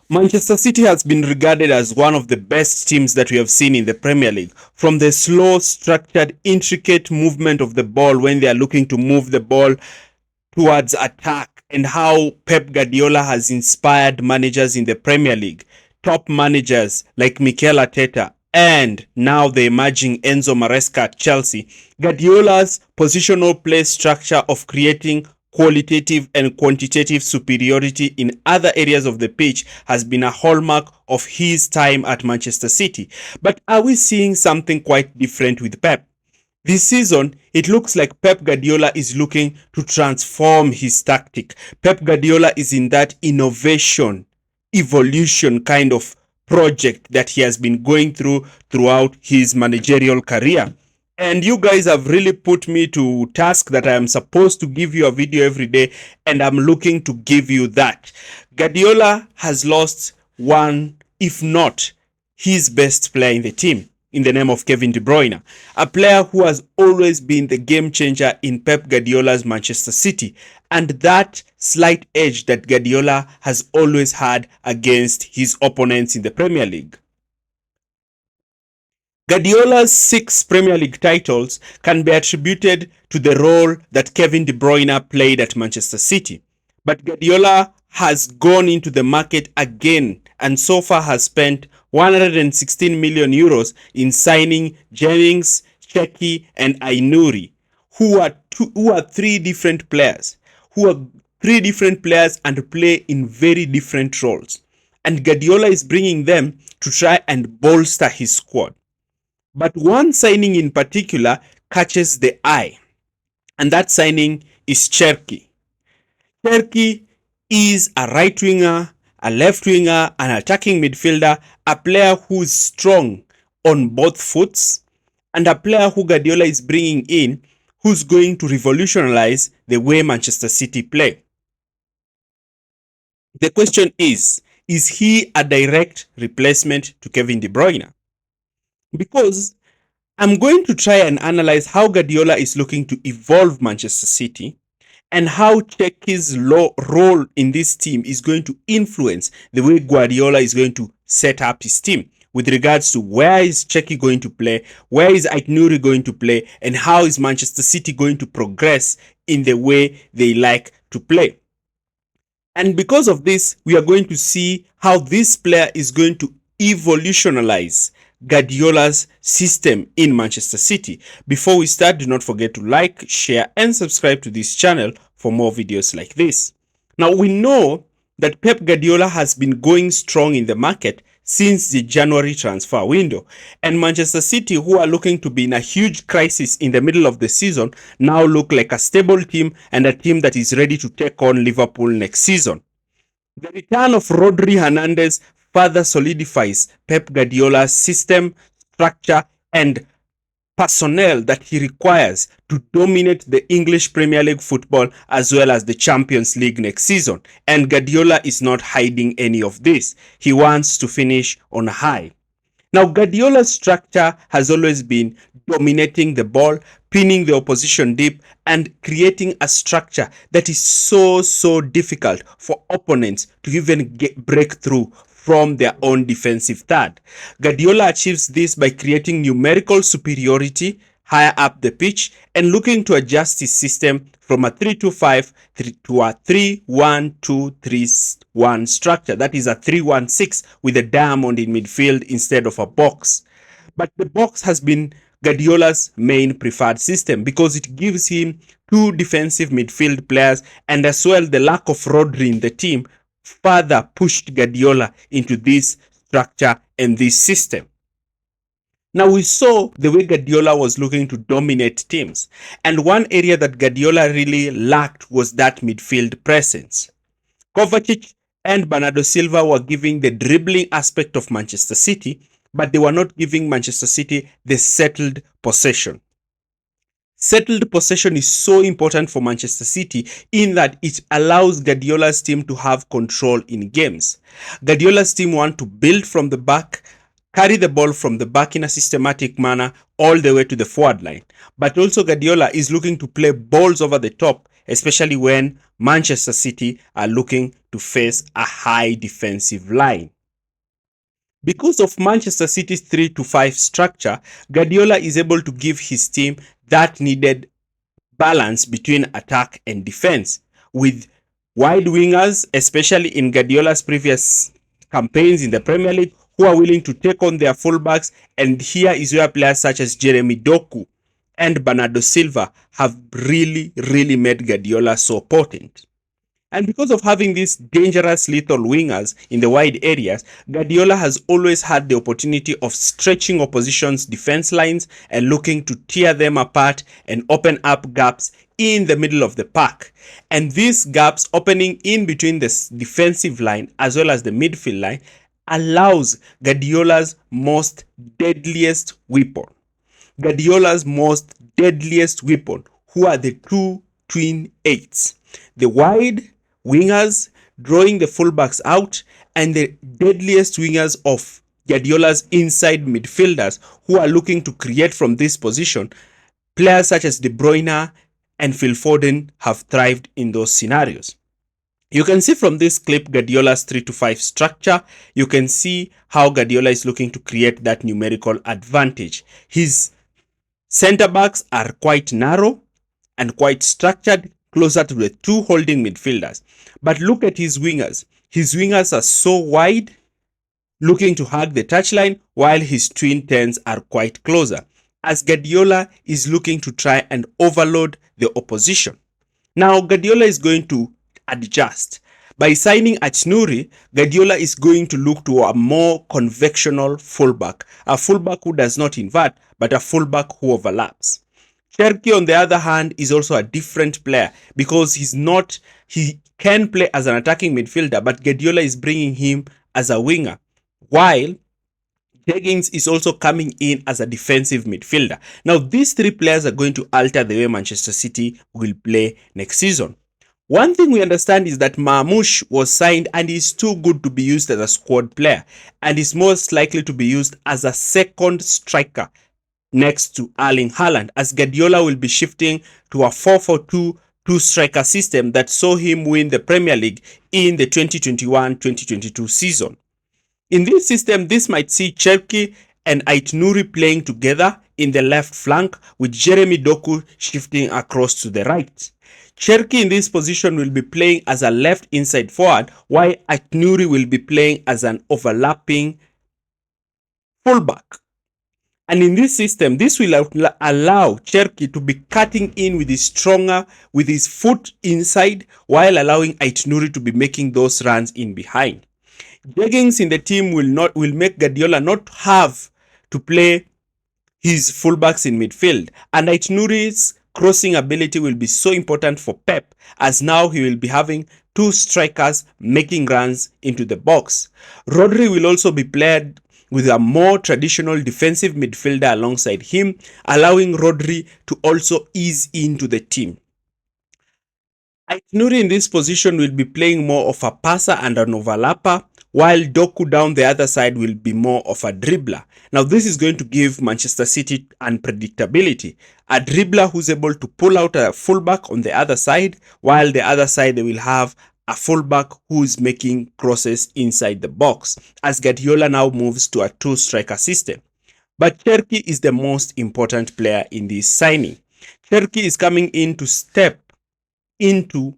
Manchester City has been regarded as one of the best teams that we have seen in the Premier League. From the slow, structured, intricate movement of the ball when they are looking to move the ball towards attack, and how Pep Guardiola has inspired managers in the Premier League, top managers like Mikel Arteta, and now the emerging Enzo Maresca at Chelsea. Guardiola's positional play structure of creating qualitative and quantitative superiority in other areas of the pitch has been a hallmark of his time at Manchester City. But are we seeing something quite different with Pep? This season, it looks like Pep Guardiola is looking to transform his tactic. Pep Guardiola is in that innovation, evolution kind of project that he has been going through throughout his managerial career. And you guys have really put me to task that I am supposed to give you a video every day, and I'm looking to give you that. Guardiola has lost one, if not his best player in the team, in the name of Kevin De Bruyne, a player who has always been the game changer in Pep Guardiola's Manchester City, and that slight edge that Guardiola has always had against his opponents in the Premier League. Guardiola's 6 Premier League titles can be attributed to the role that Kevin De Bruyne played at Manchester City. But Guardiola has gone into the market again and so far has spent 116 million euros in signing Jennings, Cherki, and Ainuri, who are three different players, and play in very different roles. And Guardiola is bringing them to try and bolster his squad. But one signing in particular catches the eye, and that signing is Cherki. Cherki is a right winger, a left winger, an attacking midfielder, a player who's strong on both foots, and a player who Guardiola is bringing in who's going to revolutionize the way Manchester City play. The question is he a direct replacement to Kevin De Bruyne? Because I'm going to try and analyze how Guardiola is looking to evolve Manchester City and how Cherki's role in this team is going to influence the way Guardiola is going to set up his team with regards to where is Cherki going to play, where is Aït-Nouri going to play, and how is Manchester City going to progress in the way they like to play. And because of this, we are going to see how this player is going to evolutionize Guardiola's system in Manchester City. Before we start, do not forget to like, share, and subscribe to this channel for more videos like this. Now, we know that Pep Guardiola has been going strong in the market since the January transfer window, and Manchester City, who are looking to be in a huge crisis in the middle of the season, now look like a stable team and a team that is ready to take on Liverpool next season. The return of Rodri Hernandez further solidifies Pep Guardiola's system, structure, and personnel that he requires to dominate the English Premier League football as well as the Champions League next season. And Guardiola is not hiding any of this. He wants to finish on a high. Now, Guardiola's structure has always been dominating the ball, pinning the opposition deep, and creating a structure that is so difficult for opponents to even break through from their own defensive third. Guardiola achieves this by creating numerical superiority higher up the pitch and looking to adjust his system from a 3-2-5 to a 3-1-2-3-1 structure. That is a 3-1-6 with a diamond in midfield instead of a box. But the box has been Guardiola's main preferred system because it gives him two defensive midfield players, and as well the lack of Rodri in the team further pushed Guardiola into this structure and this system. Now, we saw the way Guardiola was looking to dominate teams, and one area that Guardiola really lacked was that midfield presence. Kovacic and Bernardo Silva were giving the dribbling aspect of Manchester City, but they were not giving Manchester City the settled possession. Settled possession is so important for Manchester City in that it allows Guardiola's team to have control in games. Guardiola's team want to build from the back, carry the ball from the back in a systematic manner all the way to the forward line. But also Guardiola is looking to play balls over the top especially when Manchester City are looking to face a high defensive line. Because of Manchester City's 3-5 structure, Guardiola is able to give his team that needed balance between attack and defense, with wide wingers, especially in Guardiola's previous campaigns in the Premier League, who are willing to take on their fullbacks. And here is where players such as Jeremy Doku and Bernardo Silva have really made Guardiola so potent. And because of having these dangerous lethal wingers in the wide areas, Guardiola has always had the opportunity of stretching opposition's defense lines and looking to tear them apart and open up gaps in the middle of the park. And these gaps opening in between the defensive line as well as the midfield line allows Guardiola's most deadliest weapon. Guardiola's most deadliest weapon, who are the two twin eights. The wide wingers drawing the fullbacks out, and the deadliest wingers of Guardiola's inside midfielders who are looking to create from this position. Players such as De Bruyne and Phil Foden have thrived in those scenarios. You can see from this clip Guardiola's 3-5 structure. You can see how Guardiola is looking to create that numerical advantage. His center backs are quite narrow and quite structured, closer to the two holding midfielders. But look at his wingers. His wingers are so wide, looking to hug the touchline, while his twin tens are quite closer, as Guardiola is looking to try and overload the opposition. Now, Guardiola is going to adjust. By signing Aït-Nouri, Guardiola is going to look to a more convectional fullback, a fullback who does not invert, but a fullback who overlaps. Cherki, on the other hand, is also a different player because he can play as an attacking midfielder, but Guardiola is bringing him as a winger, while Higgins is also coming in as a defensive midfielder. Now, these three players are going to alter the way Manchester City will play next season. One thing we understand is that Marmoush was signed and is too good to be used as a squad player, and is most likely to be used as a second striker next to Erling Haaland, as Guardiola will be shifting to a 4-4-2 two-striker system that saw him win the Premier League in the 2021-2022 season. In this system, this might see Cherki and Aït-Nouri playing together in the left flank, with Jeremy Doku shifting across to the right. Cherki in this position will be playing as a left inside forward, while Aït-Nouri will be playing as an overlapping fullback. And in this system, this will allow Cherki to be cutting in with his foot inside, while allowing Aït-Nouri to be making those runs in behind. Higgins in the team will make Guardiola not have to play his fullbacks in midfield, and Aït-Nouri's crossing ability will be so important for Pep, as now he will be having two strikers making runs into the box. Rodri will also be played with a more traditional defensive midfielder alongside him, allowing Rodri to also ease into the team. Aït-Nouri in this position will be playing more of a passer and an overlapper, while Doku down the other side will be more of a dribbler. Now, this is going to give Manchester City unpredictability. A dribbler who's able to pull out a fullback on the other side, while the other side they will have a fullback who is making crosses inside the box, as Guardiola now moves to a two-striker system. But Cherki is the most important player in this signing. Cherki is coming in to step into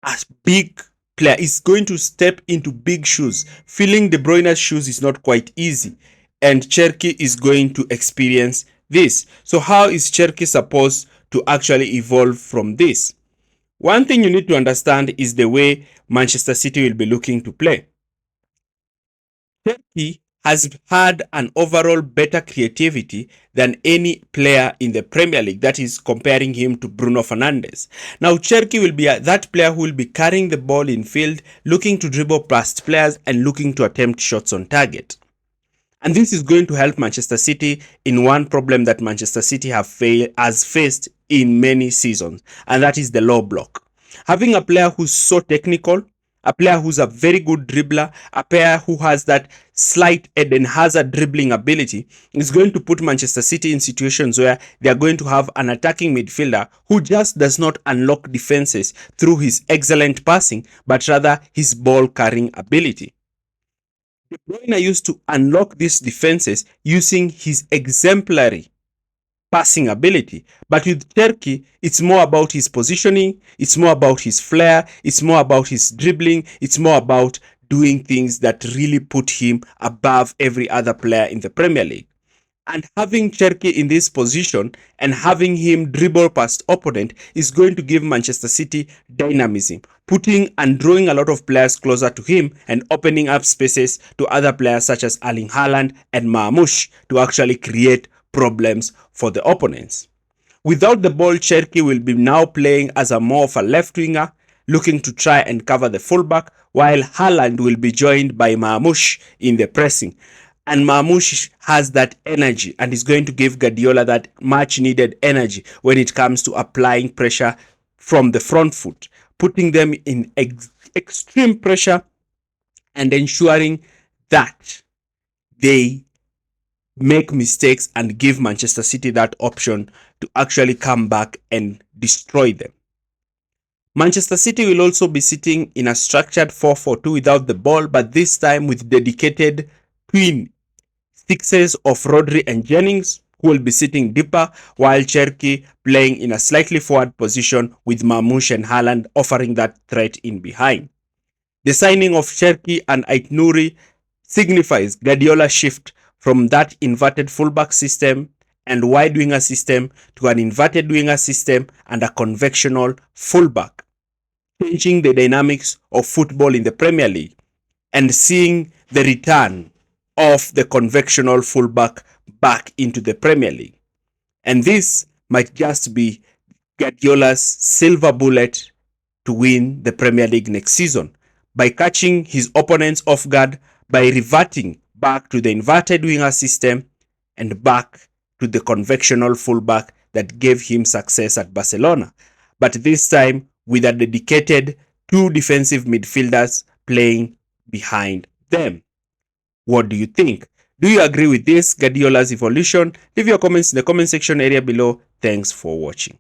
a big player. Is going to step into big shoes. Filling De Bruyne's shoes is not quite easy, and Cherki is going to experience this. So how is Cherki supposed to actually evolve from this? One thing you need to understand is the way Manchester City will be looking to play. Cherki has had an overall better creativity than any player in the Premier League, that is comparing him to Bruno Fernandes. Now, Cherki will be that player who will be carrying the ball in field, looking to dribble past players and looking to attempt shots on target. And this is going to help Manchester City in one problem that Manchester City has faced in many seasons, and that is the low block. Having a player who's so technical a player who's a very good dribbler, a player who has that slight Eden Hazard dribbling ability, is going to put Manchester City in situations where they are going to have an attacking midfielder who just does not unlock defenses through his excellent passing, but rather his ball carrying ability. De Bruyne used to unlock these defenses using his exemplary passing ability. But with Cherki, it's more about his positioning, it's more about his flair, it's more about his dribbling, it's more about doing things that really put him above every other player in the Premier League. And having Cherki in this position and having him dribble past opponent is going to give Manchester City dynamism, putting and drawing a lot of players closer to him and opening up spaces to other players such as Erling Haaland and Marmoush to actually create problems for the opponents. Without the ball, Cherki will be now playing as a more of a left winger, looking to try and cover the fullback, while Haaland will be joined by Marmoush in the pressing. And Marmoush has that energy and is going to give Guardiola that much needed energy when it comes to applying pressure from the front foot, putting them in extreme pressure and ensuring that they make mistakes and give Manchester City that option to actually come back and destroy them. Manchester City will also be sitting in a structured 4-4-2 without the ball, but this time with dedicated twin sixes of Rodri and Jennings, who will be sitting deeper, while Cherki playing in a slightly forward position with Marmoush and Haaland offering that threat in behind. The signing of Cherki and Aitnouri signifies Guardiola's shift from that inverted fullback system and wide winger system to an inverted winger system and a conventional fullback, changing the dynamics of football in the Premier League and seeing the return of the conventional fullback back into the Premier League. And this might just be Guardiola's silver bullet to win the Premier League next season by catching his opponents off guard, by reverting back to the inverted winger system and back to the conventional fullback that gave him success at Barcelona. But this time with a dedicated two defensive midfielders playing behind them. What do you think? Do you agree with this Guardiola's evolution? Leave your comments in the comment section area below. Thanks for watching.